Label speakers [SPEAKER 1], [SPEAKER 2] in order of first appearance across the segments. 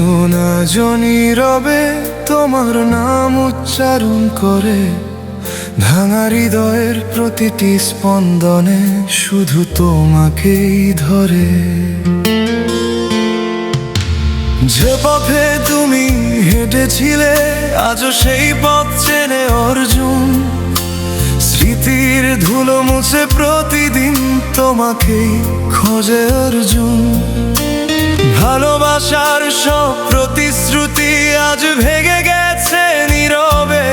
[SPEAKER 1] অর্জুন আজ নীরবে তোমার নাম উচ্চারণ করে, ভাঙা হৃদয়ের প্রতিটি স্পন্দনে শুধু তোমাকেই ধরে। যে পথে তুমি হেঁটেছিলে আজও সেই পথ চেনে অর্জুন, স্মৃতির ধুলো মুছে প্রতিদিন তোমাকেই খোঁজে অর্জুন। ভালোবাসার সব প্রতিশ্রুতি আজ ভেঙে গেছে নীরবে,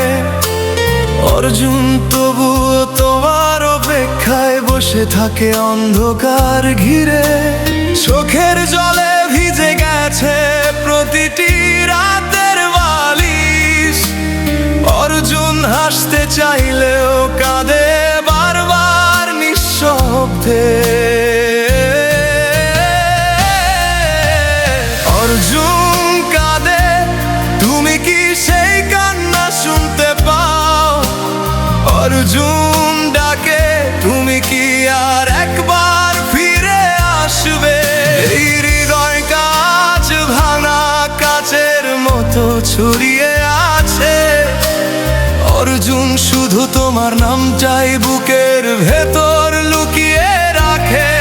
[SPEAKER 1] অর্জুন তবুও তোমার অপেক্ষায় বসে থাকে অন্ধকার ঘিরে। চোখের জলে ভিজে গেছে প্রতিটি রাতের বালিশ, অর্জুন হাসতে চাইলেও কাঁদে বারবার নিঃশব্দে। অর্জুন কাঁদে, তুমি কি সেই কান্না শুনতে পাও? অর্জুন ডাকে, তুমি কি আর একবার ফিরে আসবে? এই হৃদয় কাঁচ ভাঙা কাচের মতো ছড়িয়ে আছে, অর্জুন শুধু তোমার নামটাই বুকের ভেতর লুকিয়ে রাখে।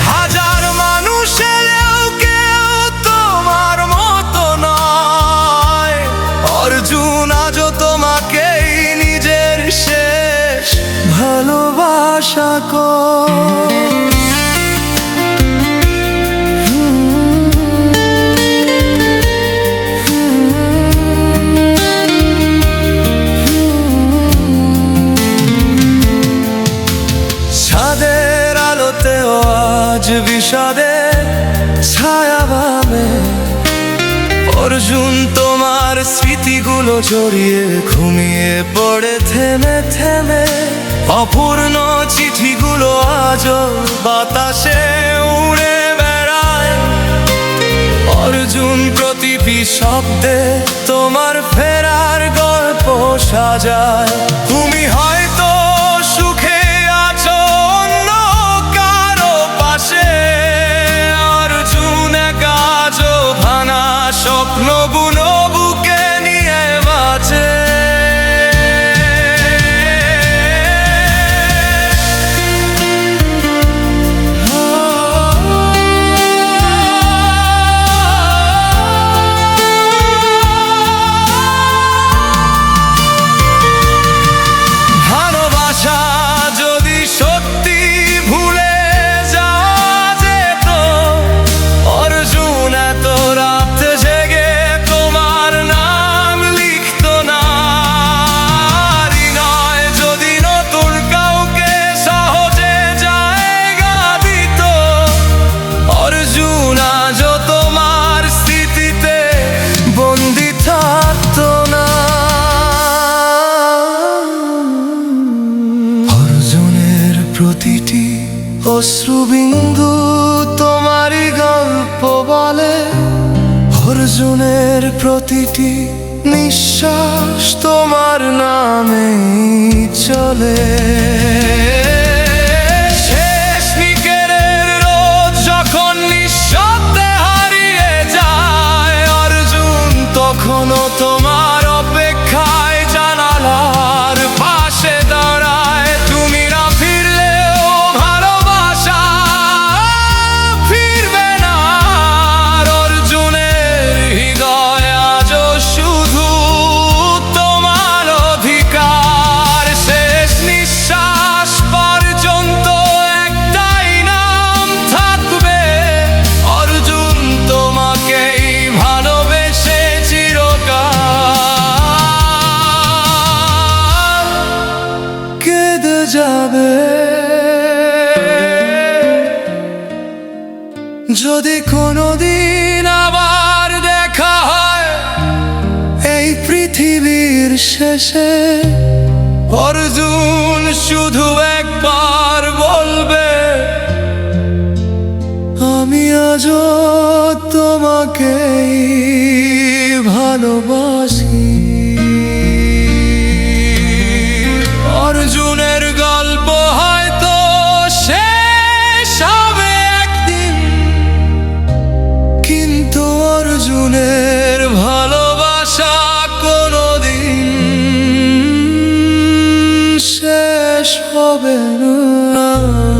[SPEAKER 1] হাজার মানুষ এলেও কেউ তোমার মতো নয়, অর্জুন আজও তোমাকেই নিজের শেষ ভালোবাসা কর। ছাদের আলোতেও আজ বিষাদের ছায়া ভাবে, অর্জুন তোমার স্মৃতিগুলো জড়িয়ে ঘুমিয়ে পড়ে থেমে থেমে। অপূর্ণ চিঠিগুলো আজও বাতাসে উড়ে বেড়ায়, অর্জুন প্রতিটি শব্দে তোমার ফেরার গল্প সাজায়। তুমি হয়তো সুখে আছো অন্য কারো পাশে, অর্জুন আজও ভাঙা স্বপ্নগুলো বুকে নিয়ে বাঁচে। ভালোবাসা যদি সত্যি ভুলে যাওয়া যেত, অর্জুন এত রাত জেগে তোমার নাম লিখতো না। হৃদয় যদি নতুন কাউকে সহজে জায়গা দিত, অর্জুন আজও তোমার স্মৃতিতে বন্দি থাকতো না। অর্জুনের প্রতিটি অশ্রুবিন্দু তোমারই গল্প বলে, অর্জুনের প্রতিটি নিঃশ্বাস তোমার নামেই চলে। শেষ নিকেরের রোদ যখন নিঃশব্দে হারিয়ে যায়, অর্জুন তখনও তোমার অপেক্ষায় জানালার পাশে দাঁড়ায়। তুমি না ফিরলেও ভালোবাসা ফিরবে না, অর্জুনের হৃদয় আজও শুধু তোমার অধিকার। শেষ নিঃশ্বাস পর্যন্ত একটাই নাম থাকবে, অর্জুন তোমাকেই ভালোবেসে চিরকাল কেঁদে যাবে। যদি কোনোদিন আবার দেখা হয় এই পৃথিবীর শেষে, অর্জুন শুধু একবার বলবে, আমি আজও তোমাকেই ভালোবাসি। অর্জুনের গল্প হয়তো শেষ হবে একদিন, কিন্তু অর্জুনের হবে না।